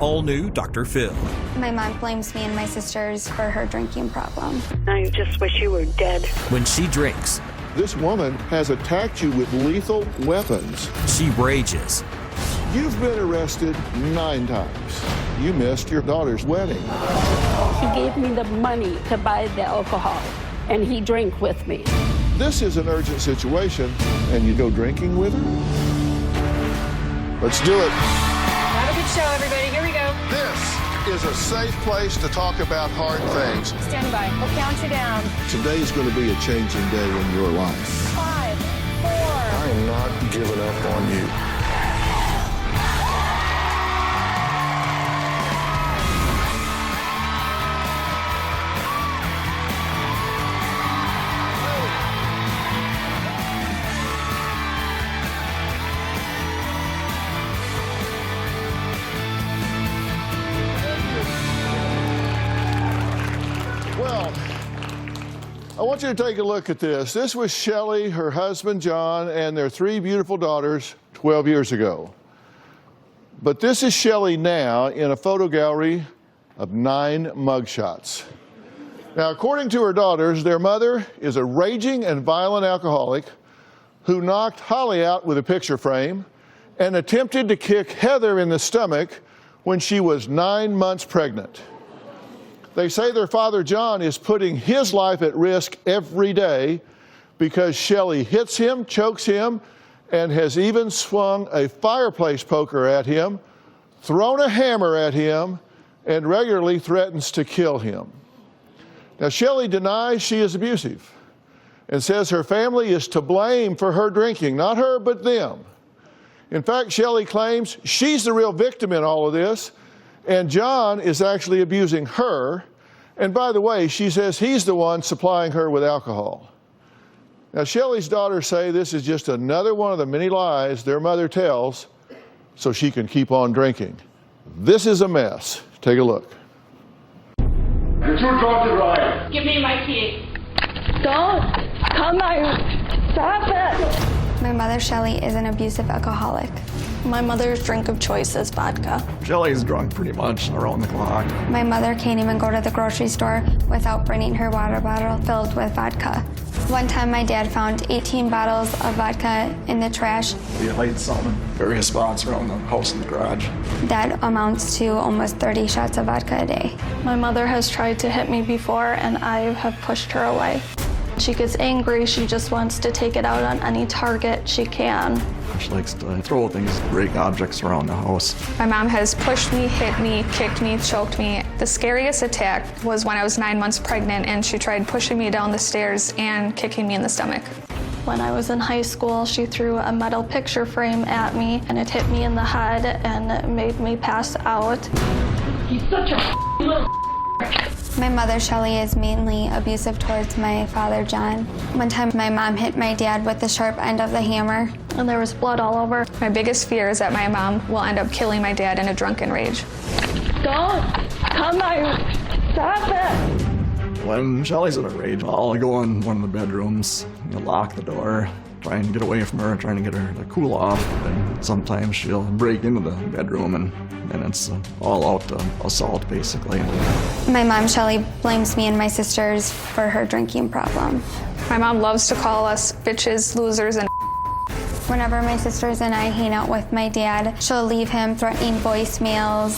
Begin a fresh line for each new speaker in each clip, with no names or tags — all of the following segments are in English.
All new Dr. Phil.
My mom blames me and my sisters for her drinking problem.
I just wish you were dead.
When she drinks,
this woman has attacked you with lethal weapons.
she rages.
You've been arrested 9 times. You missed your daughter's wedding.
He gave me the money to buy the alcohol, and he drank with me.
This is an urgent situation, and you go drinking with her? Let's do it.
Have a good show, everybody. Here we go.
This is a safe place to talk about hard things.
Stand by. We'll count you down.
Today's going to be a changing day in your life.
5, 4.
I am not giving up on you. Well, I want you to take a look at this. This was Shelley, her husband John, and their 3 beautiful daughters 12 years ago. But this is Shelley now in a photo gallery of 9 mugshots. Now, according to her daughters, their mother is a raging and violent alcoholic who knocked Holly out with a picture frame and attempted to kick Heather in the stomach when she was 9 months pregnant. They say their father, John, is putting his life at risk every day because Shelley hits him, chokes him, and has even swung a fireplace poker at him, thrown a hammer at him, and regularly threatens to kill him. Now, Shelley denies she is abusive and says her family is to blame for her drinking, not her, but them. In fact, Shelley claims she's the real victim in all of this, and John is actually abusing her. And by the way, she says he's the one supplying her with alcohol. Now, Shelley's daughters say this is just another one of the many lies their mother tells so she can keep on drinking. This is a mess. Take a look.
You're too drunk to drive.
Give me my key. Don't come out. Stop it.
My mother, Shelley, is an abusive alcoholic.
My mother's drink of choice is vodka.
Shelley's drunk pretty much around the clock.
My mother can't even go to the grocery store without bringing her water bottle filled with vodka. One time my dad found 18 bottles of vodka in the trash.
We hide some in various spots around the house and the garage.
That amounts to almost 30 shots of vodka a day.
My mother has tried to hit me before, and I have pushed her away. She gets angry. She just wants to take it out on any target she can.
She likes to throw things, break objects around the house.
My mom has pushed me, hit me, kicked me, choked me. The scariest attack was when I was 9 months pregnant and she tried pushing me down the stairs and kicking me in the stomach.
When I was in high school, she threw a metal picture frame at me, and it hit me in the head and made me pass out.
He's such a little.
My mother, Shelley, is mainly abusive towards my father, John. One time my mom hit my dad with the sharp end of the hammer.
And there was blood all over.
My biggest fear is that my mom will end up killing my dad in a drunken rage.
Don't come out. Stop it.
When Shelley's in a rage, I'll go in one of the bedrooms, lock the door, try and get away from her, trying to get her to cool off. And sometimes she'll break into the bedroom and it's all out assault, basically.
My mom, Shelley, blames me and my sisters for her drinking problem.
My mom loves to call us bitches, losers, and
Whenever my sisters and I hang out with my dad, she'll leave him threatening voicemails.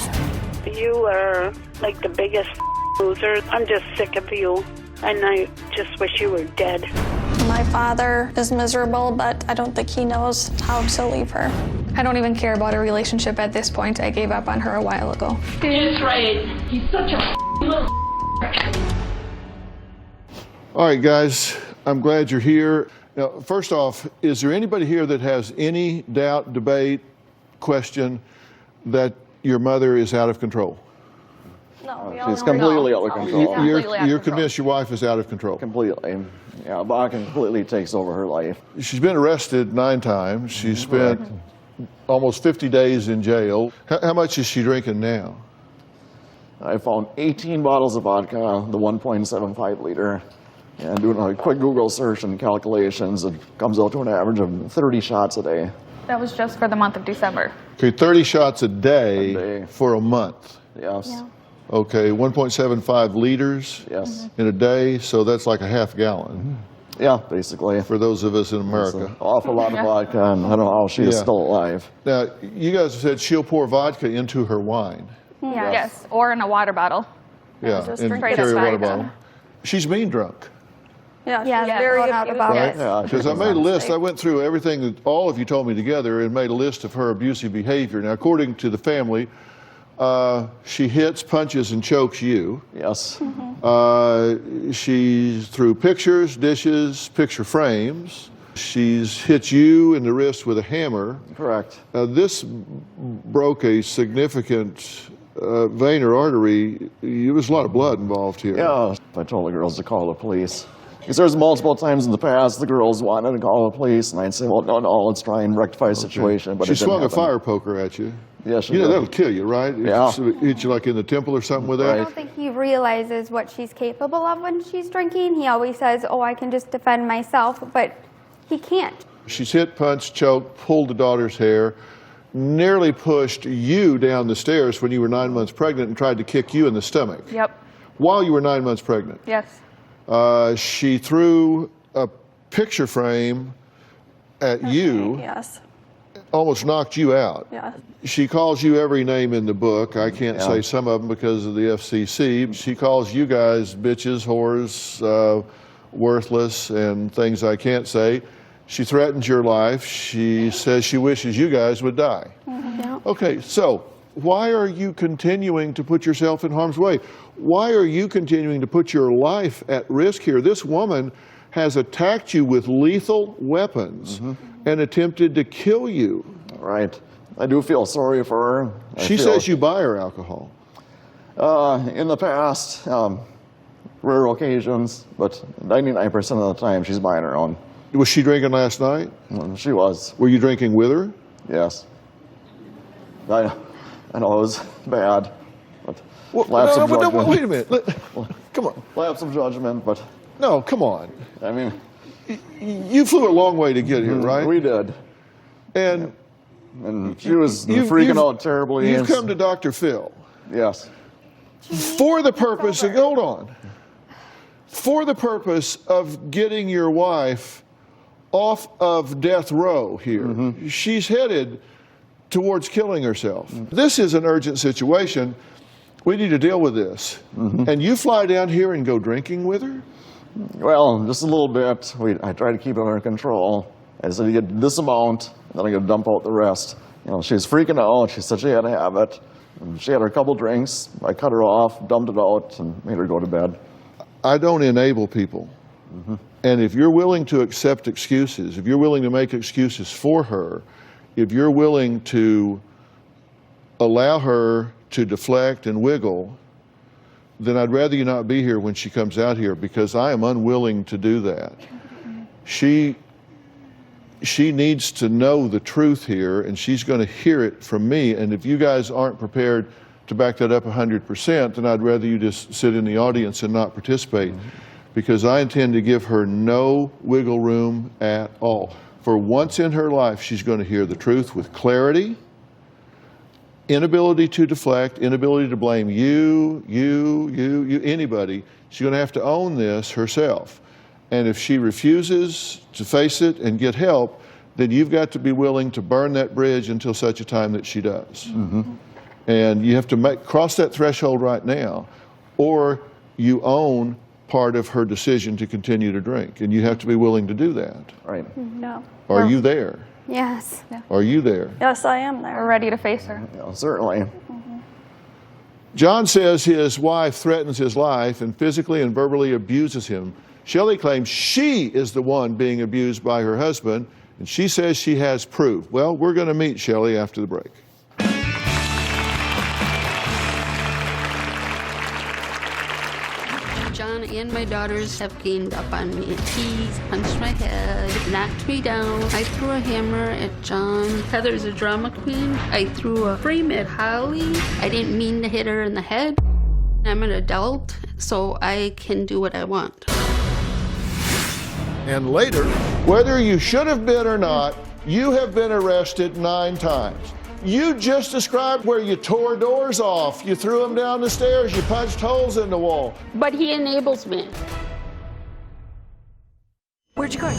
You are like the biggest loser. I'm just sick of you, and I just wish you were dead.
My father is miserable, but I don't think he knows how to leave her.
I don't even care about a relationship at this point. I gave up on her a while ago.
He's right. He's such a little.
All right, guys, I'm glad you're here. Now, first off, is there anybody here that has any doubt, debate, question that your mother is out of control?
No,
She's completely out of control.
You're convinced your wife is out of control?
Completely. Yeah, Bob completely takes over her life.
She's been arrested 9 times. She's spent almost 50 days in jail. How much is she drinking now?
I found 18 bottles of vodka, the 1.75 liter. And doing a quick Google search and calculations, it comes out to an average of 30 shots a day.
That was just for the month of December.
Okay, 30 shots a day for a month.
Yes.
Yeah.
Okay, 1.75 liters
Yes.
in a day, so that's like a half gallon
Yeah, basically.
for those of us in
It's
America.
an awful lot of vodka, and I don't know how she is
Yeah.
still alive.
Now, you guys have said she'll pour vodka into her wine.
Yes, or in a water bottle.
Yeah,
just
and
drink
carry a
it.
water bottle. She's mean drunk,
Yeah,
Yeah,
she's very
thrown out
abusive.
about
right?
it.
Yeah,
Because I made a list. I went through everything that all of you told me together and made a list of her abusive behavior. Now, according to the family, she hits, punches, and chokes you.
Yes.
She threw pictures, dishes, picture frames. She's hit you in the wrist with a hammer.
Correct.
This broke a significant vein or artery. There was a lot of blood involved here.
Yeah. I told the girls to call the police. Because there's multiple times in the past the girls wanted to call the police, and I'd say, well, no, let's try and rectify the situation. But
She
it didn't
swung a
happen.
fire poker at you.
Yes, she
You know,
did.
that'll kill you, right?
Yeah.
Hit you like in the temple or something with
I
that?
don't think he realizes what she's capable of when she's drinking. He always says, oh, I can just defend myself, but he can't.
She's hit, punched, choked, pulled the daughter's hair, nearly pushed you down the stairs when you were 9 months pregnant and tried to kick you in the stomach.
Yep.
While you were 9 months pregnant.
Yes.
She threw a picture frame at you,
Yes.
almost knocked you out.
Yeah.
She calls you every name in the book. I can't
Yeah.
say some of them because of the FCC. She calls you guys bitches, whores, worthless, and things I can't say. She threatens your life. She says she wishes you guys would die.
Yeah.
Okay, so why are you continuing to put yourself in harm's way? Why are you continuing to put your life at risk here? This woman has attacked you with lethal weapons and attempted to kill you.
Right. I do feel sorry for her.
She says you buy her alcohol.
In the past, rare occasions, but 99% of the time she's buying her own.
Was she drinking last night?
She was,
Were you drinking with her?
yes. I know it was bad, but lapse
No,
of
but
judgment.
wait a minute. Come on.
Lapse of judgment, but
No, come on.
I mean,
You flew a long way to get here, right?
we did.
And
And she was
you've-
freaking out terribly.
You've
and-
come to Dr. Phil
Yes.
for the purpose, hold on, for the purpose of getting your wife off of death row here. She's headed towards killing herself. This is an urgent situation. We need to deal with this. And you fly down here and go drinking with her?
Well, just a little bit. I try to keep it under control. I said, you get this amount, and then I'm going to dump out the rest. You know, she was freaking out. She said she had to have it. And she had her couple drinks. I cut her off, dumped it out, and made her go to bed.
I don't enable people. And if you're willing to accept excuses, if you're willing to make excuses for her, if you're willing to allow her to deflect and wiggle, then I'd rather you not be here when she comes out here, because I am unwilling to do that. She needs to know the truth here, and she's going to hear it from me. And if you guys aren't prepared to back that up 100%, then I'd rather you just sit in the audience and not participate, because I intend to give her no wiggle room at all. For once in her life, she's going to hear the truth with clarity, inability to deflect, inability to blame you, anybody. She's going to have to own this herself. And if she refuses to face it and get help, then you've got to be willing to burn that bridge until such a time that she does. And you have to cross that threshold right now, or you own part of her decision to continue to drink, and you have to be willing to do that.
Right.
No.
Are you there?
Yes.
Are you there?
Yes, I am there.
We're ready to face her.
Yeah, certainly.
John says his wife threatens his life and physically and verbally abuses him. Shelley claims she is the one being abused by her husband, and she says she has proof. Well, we're going to meet Shelley after the break.
John and my daughters have gained up on me. He's punched my head, knocked me down. I threw a hammer at John. Heather's a drama queen. I threw a frame at Holly. I didn't mean to hit her in the head. I'm an adult, so I can do what I want.
And later, whether you should have been or not, You have been arrested 9 times. You just described where you tore doors off, you threw them down the stairs, you punched holes in the wall.
But he enables me.
Where'd you go?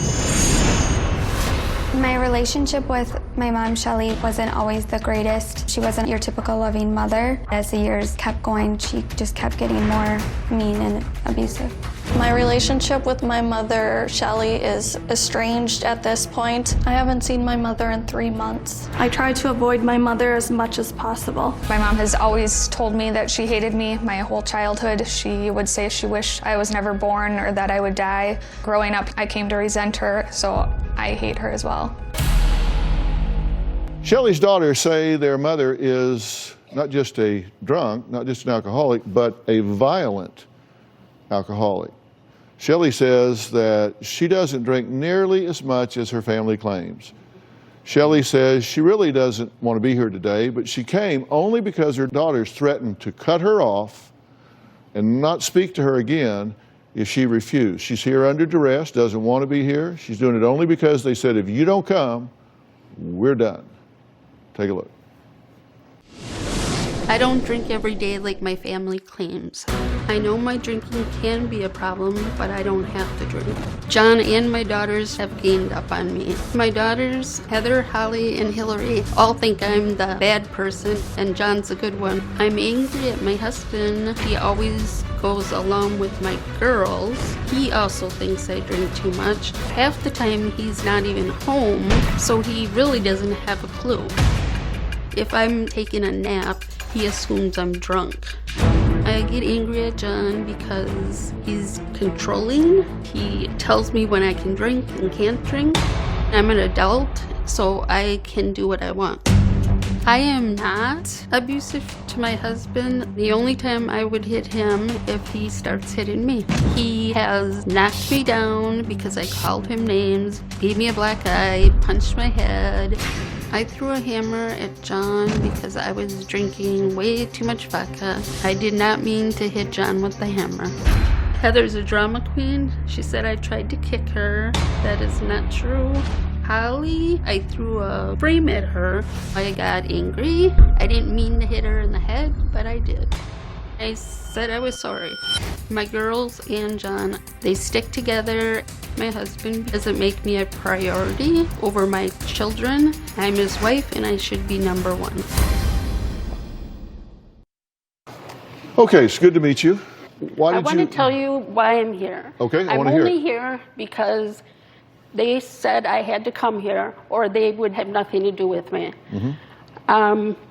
My relationship with my mom, Shelly, wasn't always the greatest. She wasn't your typical loving mother. As the years kept going, she just kept getting more mean and abusive.
My relationship with my mother, Shelly, is estranged at this point. I haven't seen my mother in 3 months. I try to avoid my mother as much as possible.
My mom has always told me that she hated me my whole childhood. She would say she wished I was never born or that I would die. Growing up, I came to resent her, so I hate her as well.
Shelly's daughters say their mother is not just a drunk, not just an alcoholic, but a violent alcoholic. Shelly says that she doesn't drink nearly as much as her family claims. Shelly says she really doesn't want to be here today, but she came only because her daughters threatened to cut her off and not speak to her again if she refused. She's here under duress, doesn't want to be here. She's doing it only because they said, if you don't come, we're done. Take a look.
I don't drink every day like my family claims. I know my drinking can be a problem, but I don't have to drink. John and my daughters have gained up on me. My daughters, Heather, Holly, and Hillary, all think I'm the bad person, and John's a good one. I'm angry at my husband. He always goes along with my girls. He also thinks I drink too much. Half the time he's not even home, so he really doesn't have a clue. If I'm taking a nap, he assumes I'm drunk. I get angry at John because he's controlling. He tells me when I can drink and can't drink. I'm an adult, so I can do what I want. I am not abusive to my husband. The only time I would hit him if he starts hitting me. He has knocked me down because I called him names, gave me a black eye, punched my head. I threw a hammer at John because I was drinking way too much vodka. I did not mean to hit John with the hammer. Heather's a drama queen. She said I tried to kick her. That is not true. Holly, I threw a frame at her. I got angry. I didn't mean to hit her in the head, but I did. I said I was sorry. My girls and John, they stick together. My husband doesn't make me a priority over my children. I'm his wife and I should be number one.
Okay, it's good to meet you.
I want to tell you why I'm here.
Okay, I want to hear
I'm
it.
only here because they said I had to come here or they would have nothing to do with me.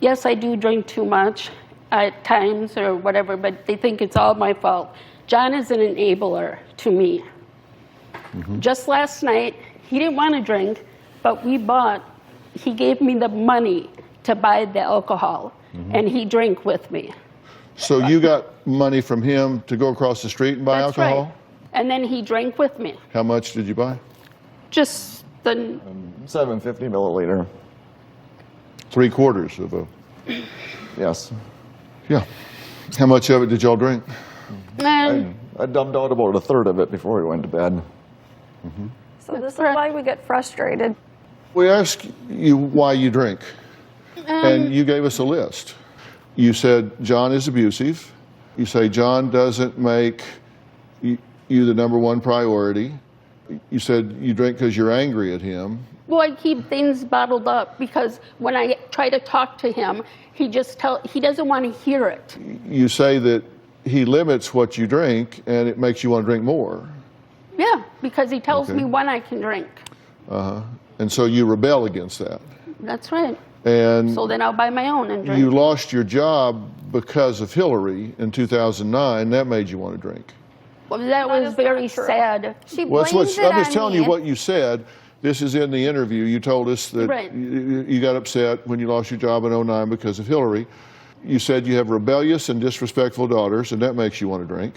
Yes, I do drink too much at times or whatever, but they think it's all my fault. John is an enabler to me. Just last night, he didn't want to drink, but he gave me the money to buy the alcohol, and he drank with me.
So you got money from him to go across the street and buy
That's
alcohol?
right. And then he drank with me.
How much did you buy?
Just the...
750 milliliter.
3/4 of a...
Yes.
Yeah. How much of it did y'all drink?
I dumped out about a third of it before we went to bed.
So this is why we get frustrated.
We asked you why you drink, and you gave us a list. You said John is abusive. You say John doesn't make you the number one priority. You said you drink because you're angry at him.
Well, I keep things bottled up because when I try to talk to him, he doesn't want to hear it.
You say that he limits what you drink, and it makes you want to drink more.
Yeah, because he tells me when I can drink.
And so you rebel against that.
That's right.
And
So then I'll buy my own and drink.
you lost your job because of Hillary in 2009. That made you want to drink.
Well, that was very sad.
She
Well,
blames it
I'm just
on
telling
me.
you what you said. This is in the interview. You told us that
Right.
you got upset when you lost your job in 2009 because of Hillary. You said you have rebellious and disrespectful daughters, and that makes you want to drink.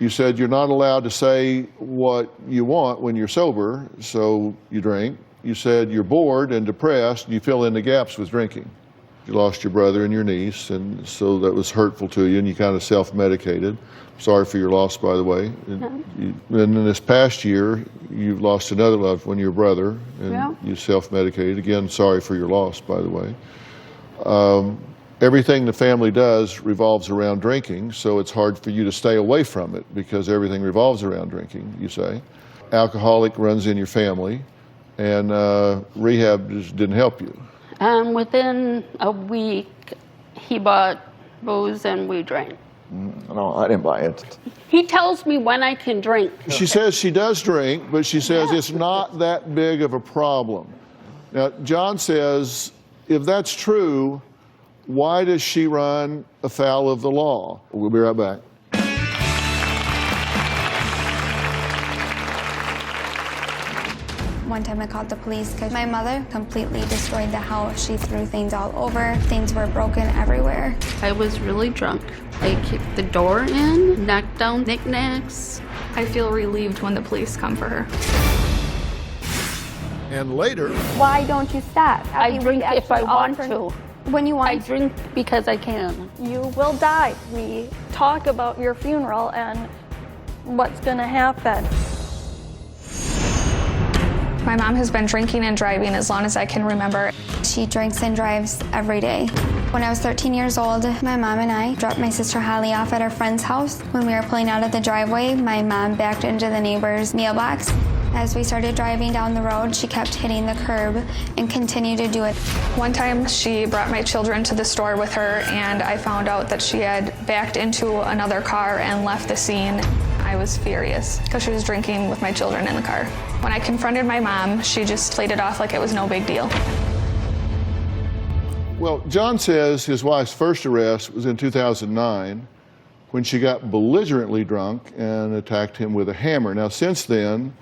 You said you're not allowed to say what you want when you're sober, so you drink. You said you're bored and depressed, and you fill in the gaps with drinking. You lost your brother and your niece, and so that was hurtful to you, and you kind of self-medicated. Sorry for your loss, by the way. And in this past year, you've lost another loved one, your brother, and you self-medicated. Again, sorry for your loss, by the way. Everything the family does revolves around drinking, so it's hard for you to stay away from it because everything revolves around drinking, you say. Alcoholic runs in your family, and rehab just didn't help you.
Within a week, he bought booze and we drank.
No, I didn't buy it.
He tells me when I can drink.
She says she does drink, but she says it's not that big of a problem. Now, John says, if that's true, why does she run afoul of the law? We'll be right back.
One time I called the police because my mother completely destroyed the house. She threw things all over. Things were broken everywhere.
I was really drunk. I kicked the door in, knocked down knickknacks.
I feel relieved when the police come for her.
And later...
Why don't you stop?
I drink if I want to.
When you want
I drink because I can.
You will die. We talk about your funeral and what's going to happen.
My mom has been drinking and driving as long as I can remember.
She drinks and drives every day. When I was 13 years old, my mom and I dropped my sister Holly off at our friend's house. When we were pulling out of the driveway, my mom backed into the neighbor's mailbox. As we started driving down the road, she kept hitting the curb and continued to do it.
One time she brought my children to the store with her and I found out that she had backed into another car and left the scene. I was furious because she was drinking with my children in the car. When I confronted my mom, she just played it off like it was no big deal.
Well, John says his wife's first arrest was in 2009 when she got belligerently drunk and attacked him with a hammer. Now, since then,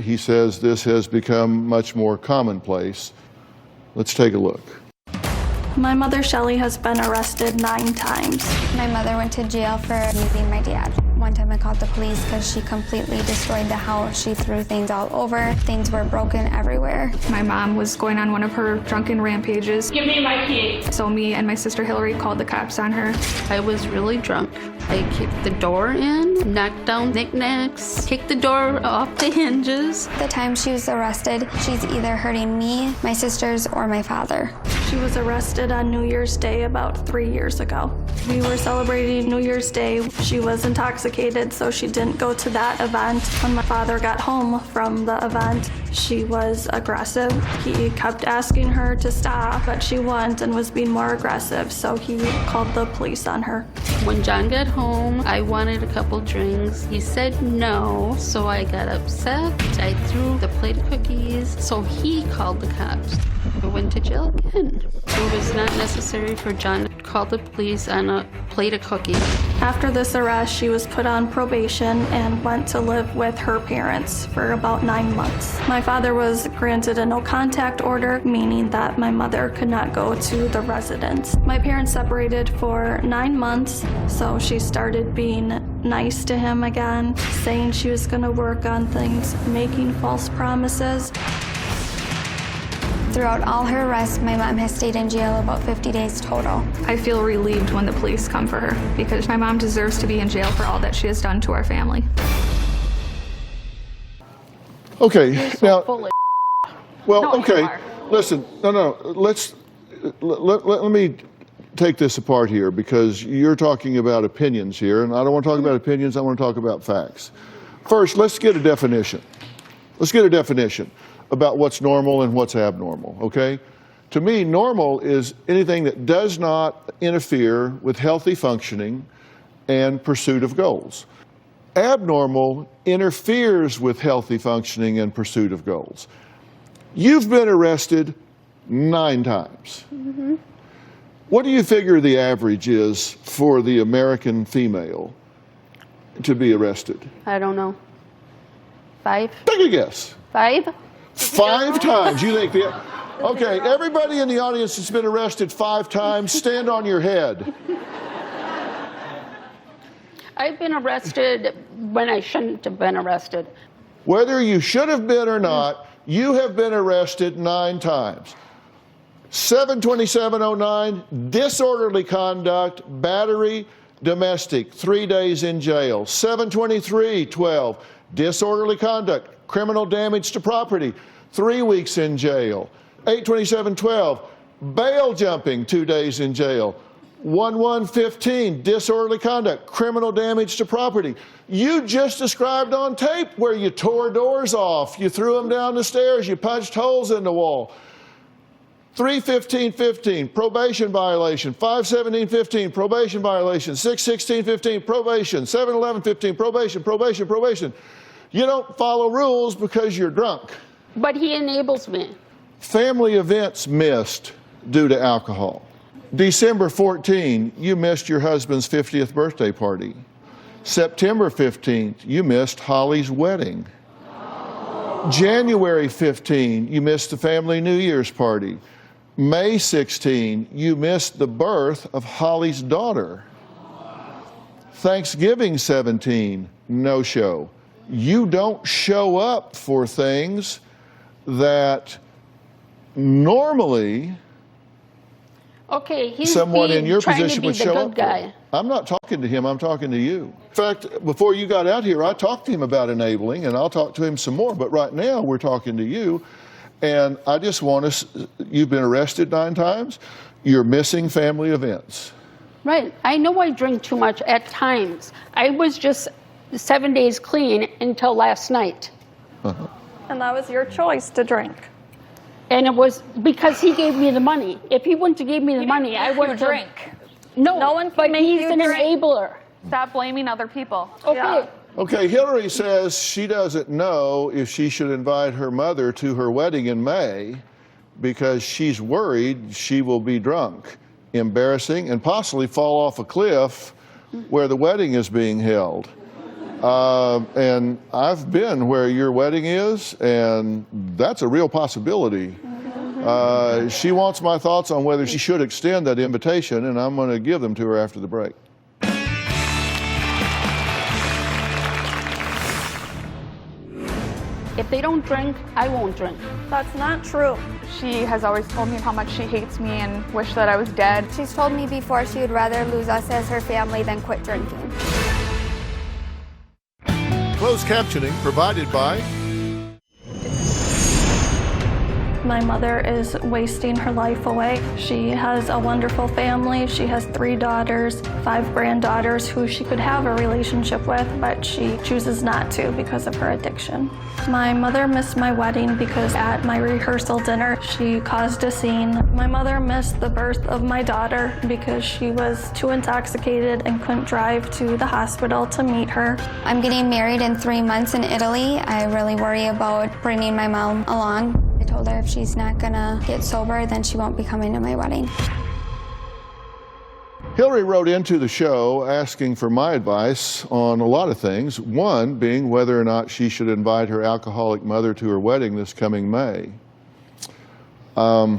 he says this has become much more commonplace. Let's take a look.
My mother, Shelley, has been arrested 9 times.
My mother went to jail for abusing my dad. One time I called the police because she completely destroyed the house. She threw things all over. Things were broken everywhere.
My mom was going on one of her drunken rampages.
Give me my key.
So me and my sister Hillary called the cops on her.
I was really drunk. I kicked the door in, knocked down knickknacks, kicked the door off the hinges.
The time she was arrested, she's either hurting me, my sisters, or my father.
She was arrested on New Year's Day about 3 years ago. We were celebrating New Year's Day. She was intoxicated, so she didn't go to that event. When my father got home from the event, she was aggressive. He kept asking her to stop, but she wouldn't and was being more aggressive, so he called the police on her.
When John got home, I wanted a couple drinks. He said no, so I got upset. I threw the plate of cookies, so he called the cops. I went to jail again. It was not necessary for John to call the police on a plate of cookies.
After this arrest, she was put on probation and went to live with her parents for about 9 months. My father was granted a no-contact order, meaning that my mother could not go to the residence. My parents separated for 9 months, so she started being nice to him again, saying she was going to work on things, making false promises.
Throughout all her arrests, my mom has stayed in jail about 50 days total.
I feel relieved when the police come for her because my mom deserves to be in jail for all that she has done to our family.
Okay, now, well,
No,
okay, listen, let me take this apart here because you're talking about opinions here, and I don't want to talk about opinions, I want to talk about facts. First, let's get a definition. Let's get a definition about what's normal and what's abnormal, okay? To me, normal is anything that does not interfere with healthy functioning and pursuit of goals. Abnormal interferes with healthy functioning and pursuit of goals. You've been arrested 9 times.
Mm-hmm.
What do you figure the average is for the American female to be arrested?
I don't know. 5?
Take a guess.
5?
5 times. You think the... Okay, everybody in the audience that's been arrested 5 times, stand on your head.
I've been arrested when I shouldn't have been arrested.
Whether you should have been or not, you have been arrested 9 times. 72709, disorderly conduct, battery, domestic, 3 days in jail. 72312, disorderly conduct, criminal damage to property, 3 weeks in jail. 82712, bail jumping, 2 days in jail. 1115, disorderly conduct, criminal damage to property. You just described on tape where you tore doors off, you threw them down the stairs, you punched holes in the wall. 31515, probation violation. 51715, probation violation. 61615, probation. 71115, probation. You don't follow rules because you're drunk.
But he enables me.
Family events missed due to alcohol. December 14, you missed your husband's 50th birthday party. September 15th, you missed Holly's wedding. January 15, you missed the family New Year's party. May 16, you missed the birth of Holly's daughter. Thanksgiving 17, no show. You don't show up for things that normally
Okay, he's
someone in your
trying
position
to be
would
the
show
good
up
guy.
for. I'm not talking to him, I'm talking to you. In fact, before you got out here, I talked to him about enabling, and I'll talk to him some more, but right now we're talking to you, and I just want to, you've been arrested 9 times, you're missing family events.
Right, I know I drink too much at times. I was just 7 days clean until last night.
And that was your choice to drink.
And it was because he gave me the money. If he wouldn't have gave me the money, I wouldn't have.
drink.
No,
No one can
but
make
he's
you
an
drink.
enabler.
Stop blaming other people.
Okay.
Yeah.
Okay, Hillary says she doesn't know if she should invite her mother to her wedding in May because she's worried she will be drunk, embarrassing, and possibly fall off a cliff where the wedding is being held. And I've been where your wedding is, and that's a real possibility. She wants my thoughts on whether she should extend that invitation, and I'm going to give them to her after the break.
If they don't drink, I won't drink.
That's not true.
She has always told me how much she hates me and wish that I was dead.
She's told me before she would rather lose us as her family than quit drinking.
Closed captioning provided by
My mother is wasting her life away. She has a wonderful family. She has 3 daughters, 5 granddaughters who she could have a relationship with, but she chooses not to because of her addiction. My mother missed my wedding because at my rehearsal dinner, she caused a scene. My mother missed the birth of my daughter because she was too intoxicated and couldn't drive to the hospital to meet her.
I'm getting married in 3 months in Italy. I really worry about bringing my mom along. I told her if she's not gonna get sober, then she won't be coming to my wedding.
Hillary wrote into the show asking for my advice on a lot of things. One being whether or not she should invite her alcoholic mother to her wedding this coming May. What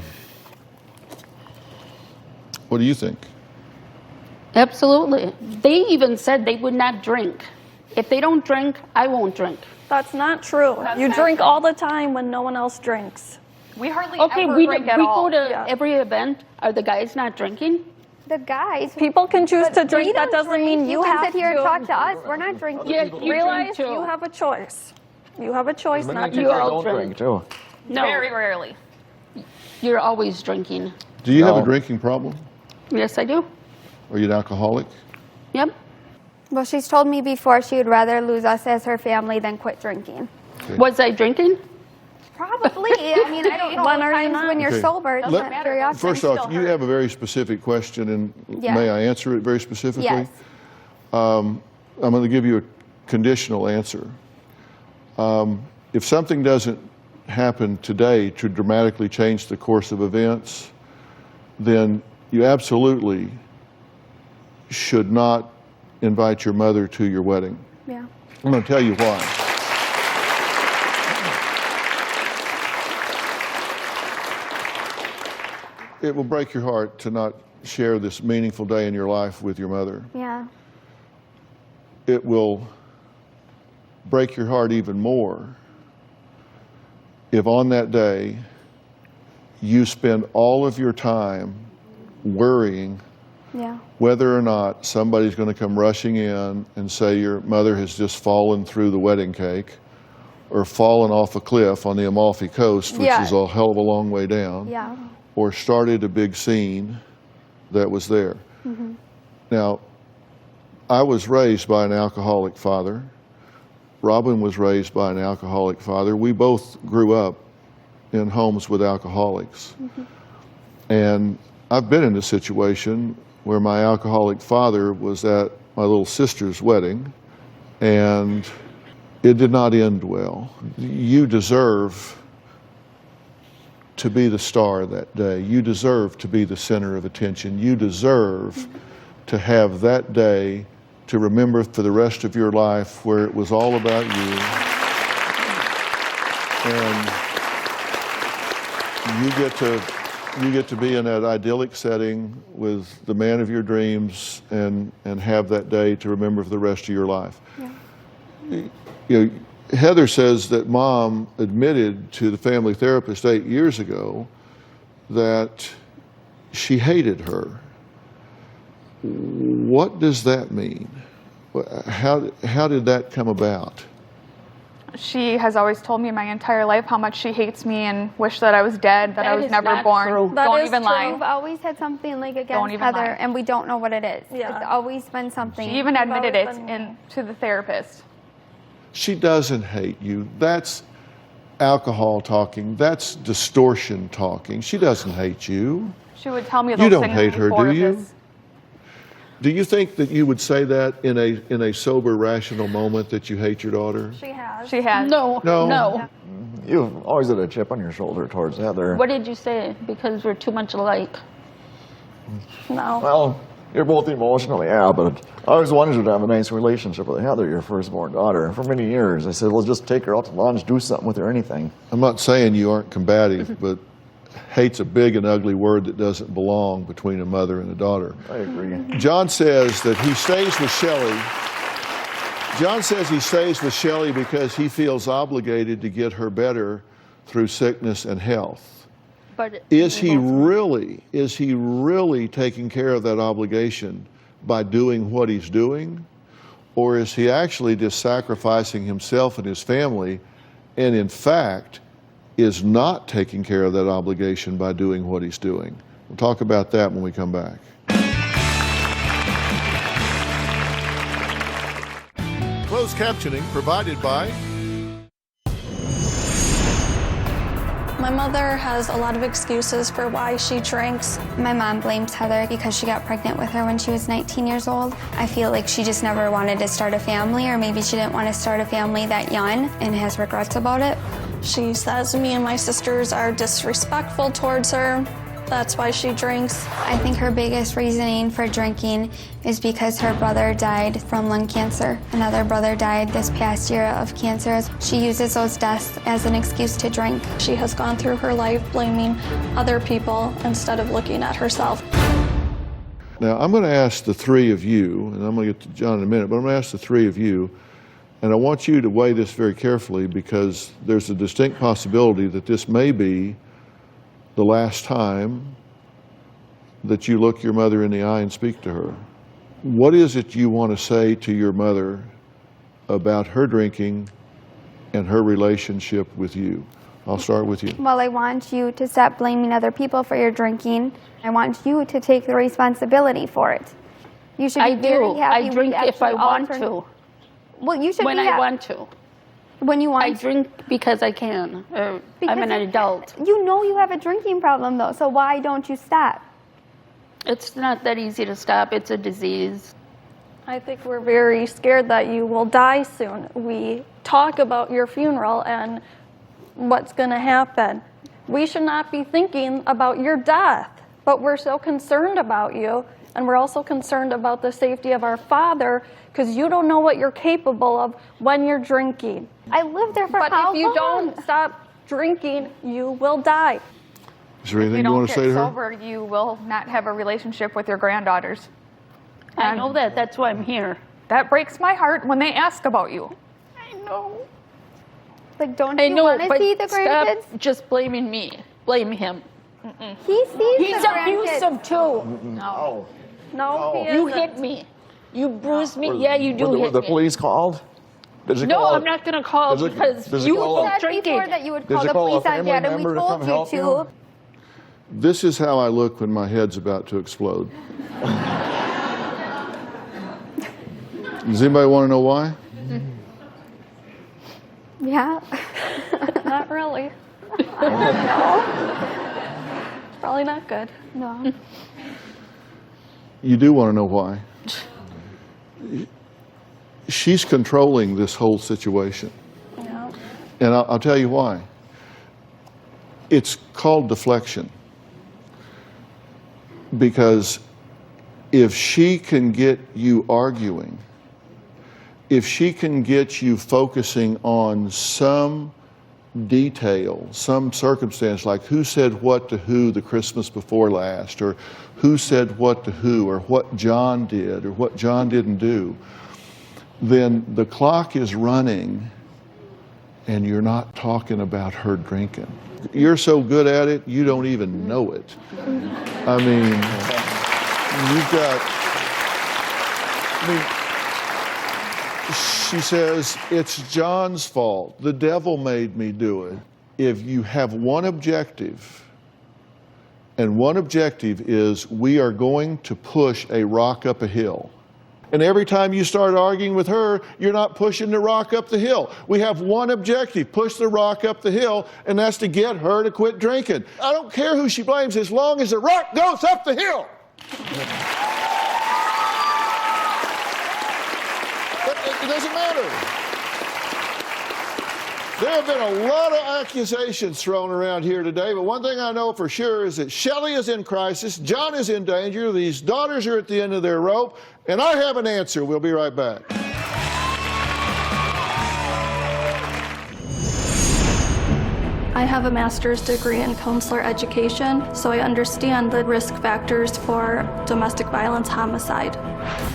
do you think?
Absolutely. They even said they would not drink. If they don't drink, I won't drink.
That's not true. You drink all the time when no one else drinks.
We hardly
Okay,
ever
we
drink at
go
all.
to every event. Are the guys not drinking?
The guys.
People can choose to
But
drink.
they
That
don't
doesn't mean you
can
have
sit here and
to.
talk to us. We're not drinking.
Yeah, you
Realize
drink too.
you have a choice. You have a choice not to
You
drink.
all drink
too.
No,
Very rarely.
you're always drinking.
Do you have
No.
a drinking problem?
Yes, I do.
Are you an alcoholic?
Yep.
Well, she's told me before she would rather lose us as her family than quit drinking.
Was I drinking?
Probably. I mean, I don't know.
When are you
Times
not?
when you're
Okay.
sober, it's
Let-
not very often.
First off, you have a very specific question, and
Yeah.
may I answer it very specifically?
Yes.
I'm going to give you a conditional answer. If something doesn't happen today to dramatically change the course of events, then you absolutely should not invite your mother to your wedding.
Yeah.
I'm going to tell you why. It will break your heart to not share this meaningful day in your life with your mother.
Yeah.
It will break your heart even more if on that day you spend all of your time worrying
Yeah.
whether or not somebody's going to come rushing in and say your mother has just fallen through the wedding cake or fallen off a cliff on the Amalfi Coast, which
Yeah.
is a hell of a long way down,
Yeah.
or started a big scene that was there.
Mm-hmm.
Now, I was raised by an alcoholic father. Robin was raised by an alcoholic father. We both grew up in homes with alcoholics.
Mm-hmm.
And I've been in a situation where my alcoholic father was at my little sister's wedding, and it did not end well. You deserve to be the star that day. You deserve to be the center of attention. You deserve to have that day to remember for the rest of your life, where it was all about you. And you get to be in that idyllic setting with the man of your dreams and have that day to remember for the rest of your life. Yeah. You know, Heather says that Mom admitted to the family therapist 8 years ago that she hated her. What does that mean? How did that come about?
She has always told me my entire life how much she hates me and wished that I was dead, that I was never born.
True.
Don't even lie.
We've always had something like against
Don't even
Heather,
lie.
and we don't know what it is.
Yeah.
It's always been something.
She even admitted it to the therapist.
She doesn't hate you. That's alcohol talking. That's distortion talking. She doesn't hate you.
She would tell me those
You don't
things
hate her,
before
do you?
this.
Do you think that you would say that in a sober, rational moment, that you hate your daughter?
She has.
She has.
No,
No.
no.
You've always had a chip on your shoulder towards Heather.
What did you say? Because we're too much alike.
No.
Well, you're both emotional, yeah, but I always wanted you to have a nice relationship with Heather, your firstborn daughter. For many years, I said, well, just take her out to lunch, do something with her, anything.
I'm not saying you aren't combative, but hate's a big and ugly word that doesn't belong between a mother and a daughter.
I agree.
John says that he stays with Shelley. John says he stays with Shelley because he feels obligated to get her better through sickness and health.
But
Is he really taking care of that obligation by doing what he's doing? Or is he actually just sacrificing himself and his family, and in fact is not taking care of that obligation by doing what he's doing? We'll talk about that when we come back. Closed captioning provided by
My mother has a lot of excuses for why she drinks.
My mom blames Heather because she got pregnant with her when she was 19 years old. I feel like she just never wanted to start a family, or maybe she didn't want to start a family that young and has regrets about it.
She says me and my sisters are disrespectful towards her. That's why she drinks.
I think her biggest reasoning for drinking is because her brother died from lung cancer. Another brother died this past year of cancer. She uses those deaths as an excuse to drink.
She has gone through her life blaming other people instead of looking at herself.
Now, I'm going to ask the three of you, and I'm going to get to John in a minute, but I'm going to ask the three of you, and I want you to weigh this very carefully, because there's a distinct possibility that this may be the last time that you look your mother in the eye and speak to her. What is it you want to say to your mother about her drinking and her relationship with you? I'll start with you.
Well, I want you to stop blaming other people for your drinking. I want you to take the responsibility for it. You should be very happy.
I drink
we
if I
actually
want
offer-
to.
Well, you should
When
be
I want to.
When you want
I drink because I can. I'm
Because
an adult.
You know you have a drinking problem, though, so why don't you stop?
It's not that easy to stop. It's a disease.
I think we're very scared that you will die soon. We talk about your funeral and what's going to happen. We should not be thinking about your death, but we're so concerned about you, and we're also concerned about the safety of our father, because you don't know what you're capable of when you're drinking.
I lived there for
But
how
if you
long?
don't stop drinking, you will die.
Is there
If
anything
you
you
don't
want to say
get
to her?
sober, you will not have a relationship with your granddaughters.
I know that. That's why I'm here.
That breaks my heart when they ask about you.
I know.
Like, don't
I
you
know,
want to
but
see the
stop
grandkids?
just blaming me. Blame him.
He sees
He's
the grandkids.
abusive too.
No.
No, he
You
isn't.
hit me. You bruised me. Yeah, you do
Were
hit
the
me.
police called? Did you
No,
call
I'm not going to call
Does it-
because
does it
you
call
were
a-
both
said
drinking.
before that you would
Did
call
you
the
call a
police on
family
Dad, and we
member to
told
come
you
help
to.
you?
This is how I look when my head's about to explode. Does anybody want to know why?
Yeah.
Not really. Probably not good.
No.
You do want to know why. She's controlling this whole situation.
Yeah.
And I'll tell you why. It's called deflection. Because if she can get you arguing, if she can get you focusing on some detail, some circumstance, like who said what to who the Christmas before last, or who said what to who, or what John did, or what John didn't do, then the clock is running and you're not talking about her drinking. You're so good at it, you don't even know it. I mean, you've got, she says, it's John's fault. The devil made me do it. If you have one objective, and one objective is we are going to push a rock up a hill. And every time you start arguing with her, you're not pushing the rock up the hill. We have one objective, push the rock up the hill, and that's to get her to quit drinking. I don't care who she blames as long as the rock goes up the hill. It doesn't matter. There have been a lot of accusations thrown around here today, but one thing I know for sure is that Shelley is in crisis, John is in danger, these daughters are at the end of their rope, and I have an answer. We'll be right back.
I have a master's degree in counselor education, so I understand the risk factors for domestic violence homicide.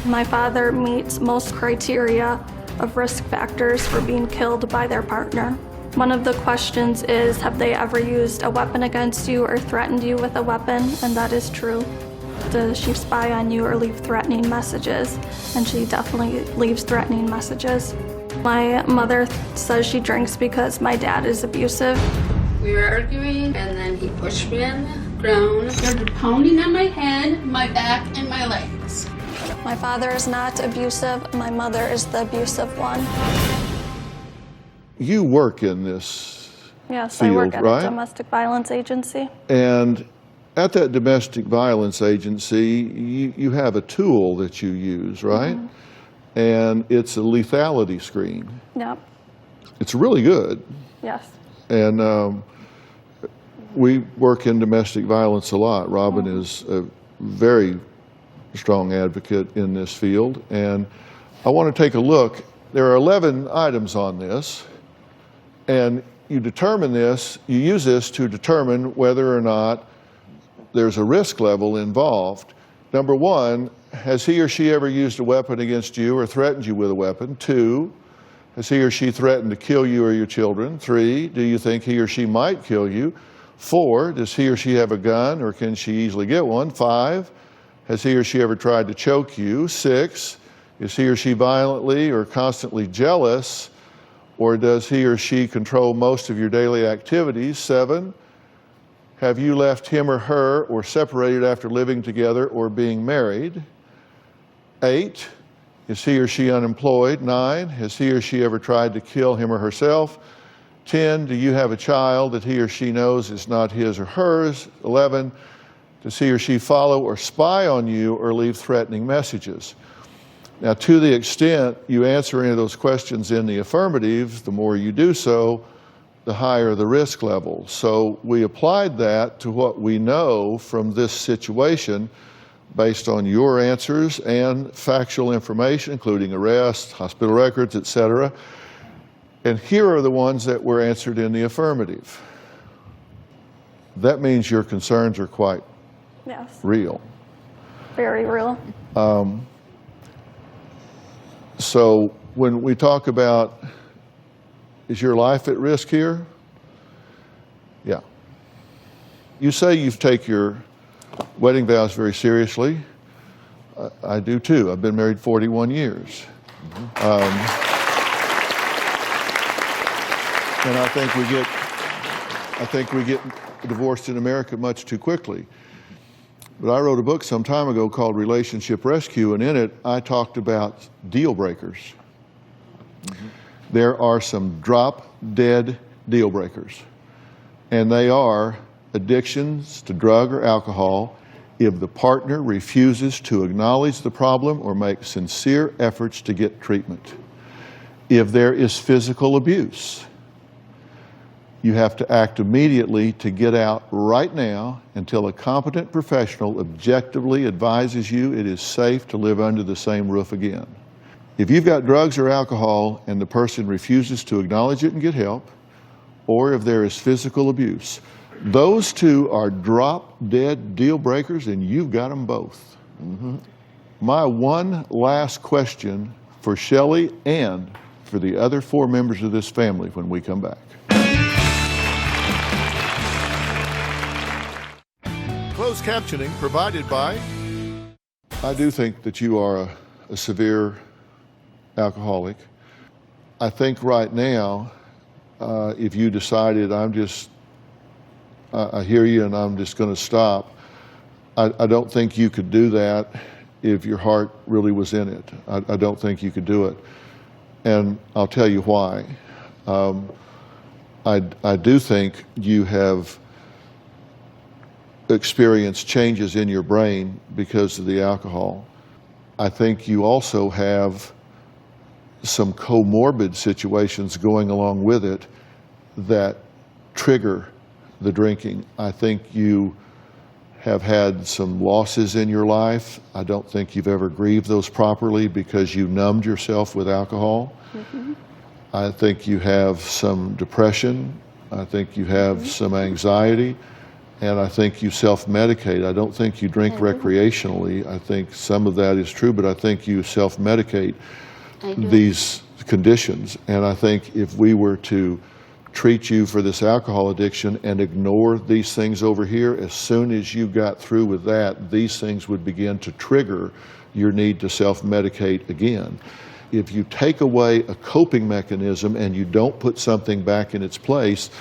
My father meets most criteria of risk factors for being killed by their partner. One of the questions is, have they ever used a weapon against you or threatened you with a weapon? And that is true. Does she spy on you or leave threatening messages? And she definitely leaves threatening messages. My mother says she drinks because my dad is abusive.
We were arguing, and then he pushed me on the ground, started pounding on my head, my back, and my legs.
My father is not abusive. My mother is the abusive one.
You work in this
Yes,
field,
I work at
right?
a domestic violence agency.
And at that domestic violence agency, you have a tool that you use, right? Mm-hmm. And it's a lethality screen.
Yep.
It's really good.
Yes.
And we work in domestic violence a lot. Robin is a very strong advocate in this field. And I want to take a look. There are 11 items on this. And you determine this, you use this to determine whether or not there's a risk level involved. Number one, has he or she ever used a weapon against you or threatened you with a weapon? 2, has he or she threatened to kill you or your children? 3, do you think he or she might kill you? 4, does he or she have a gun or can she easily get one? 5, has he or she ever tried to choke you? 6, is he or she violently or constantly jealous, or does he or she control most of your daily activities? 7, have you left him or her or separated after living together or being married? 8, is he or she unemployed? 9, has he or she ever tried to kill him or herself? 10, do you have a child that he or she knows is not his or hers? 11, does he or she follow or spy on you or leave threatening messages? Now, to the extent you answer any of those questions in the affirmative, the more you do so, the higher the risk level. So we applied that to what we know from this situation based on your answers and factual information, including arrests, hospital records, etc. And here are the ones that were answered in the affirmative. That means your concerns are quite real.
Very real.
So when we talk about, is your life at risk here? Yeah. You say you take your wedding vows very seriously. I do too. I've been married 41 years. And I think we get divorced in America much too quickly. But I wrote a book some time ago called Relationship Rescue, and in it I talked about deal breakers. There are some drop-dead deal breakers, and they are addictions to drug or alcohol if the partner refuses to acknowledge the problem or make sincere efforts to get treatment. If there is physical abuse, you have to act immediately to get out right now until a competent professional objectively advises you it is safe to live under the same roof again. If you've got drugs or alcohol and the person refuses to acknowledge it and get help, or if there is physical abuse, those two are drop-dead deal breakers, and you've got them both. My one last question for Shelley and for the other 4 members of this family when we come back. Closed captioning provided by... I do think that you are a severe alcoholic. I think right now, if you decided I hear you and I'm just going to stop, I don't think you could do that if your heart really was in it. I don't think you could do it. And I'll tell you why. I do think you have experienced changes in your brain because of the alcohol. I think you also have some comorbid situations going along with it that trigger the drinking. I think you have had some losses in your life. I don't think you've ever grieved those properly because you numbed yourself with alcohol. I think you have some depression. I think you have some anxiety. And I think you self-medicate. I don't think you drink recreationally. I think some of that is true, but I think you self-medicate these conditions. And I think if we were to treat you for this alcohol addiction and ignore these things over here, as soon as you got through with that, these things would begin to trigger your need to self-medicate again. If you take away a coping mechanism and you don't put something back in its place,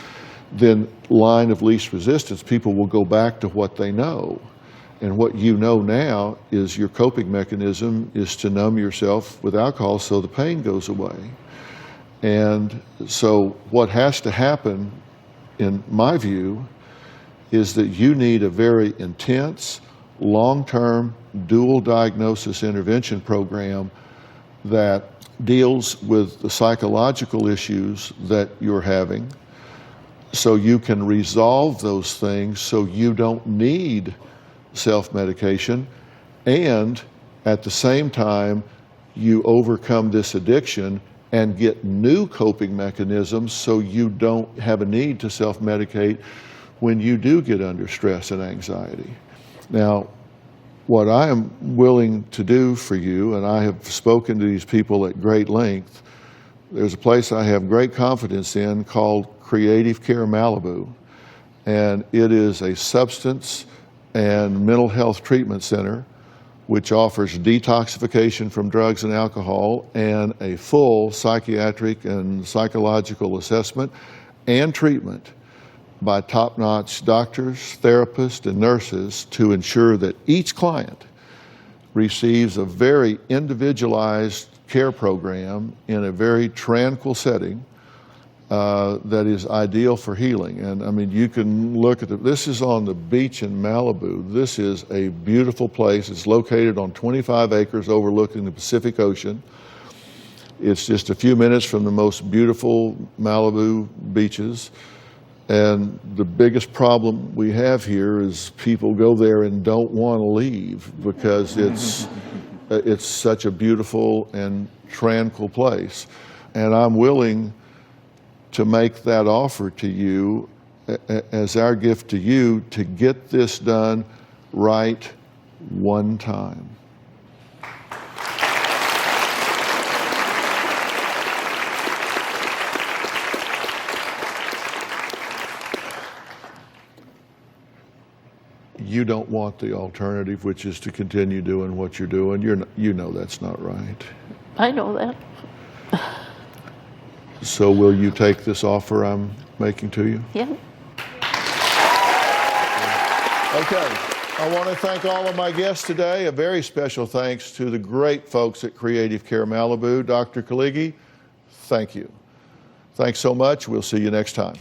then line of least resistance, people will go back to what they know. And what you know now is your coping mechanism is to numb yourself with alcohol so the pain goes away. And so what has to happen, in my view, is that you need a very intense, long-term, dual diagnosis intervention program that deals with the psychological issues that you're having, so you can resolve those things so you don't need self-medication, and at the same time you overcome this addiction and get new coping mechanisms so you don't have a need to self-medicate when you do get under stress and anxiety. Now, what I am willing to do for you, and I have spoken to these people at great length, there's a place I have great confidence in called Creative Care Malibu, and it is a substance and mental health treatment center which offers detoxification from drugs and alcohol and a full psychiatric and psychological assessment and treatment by top-notch doctors, therapists, and nurses to ensure that each client receives a very individualized care program in a very tranquil setting that is ideal for healing. And I mean, you can look at this is on the beach in Malibu. This is a beautiful place. It's located on 25 acres overlooking the Pacific Ocean. It's just a few minutes from the most beautiful Malibu beaches. And the biggest problem we have here is people go there and don't want to leave because it's such a beautiful and tranquil place. And I'm willing to make that offer to you as our gift to you to get this done right one time. you don't want the alternative, which is to continue doing what you're doing. You know that's not right.
I know that.
So will you take this offer I'm making to you?
Yeah.
Okay. I want to thank all of my guests today. A very special thanks to the great folks at Creative Care Malibu. Dr. Kaligi, thank you. Thanks so much. We'll see you next time.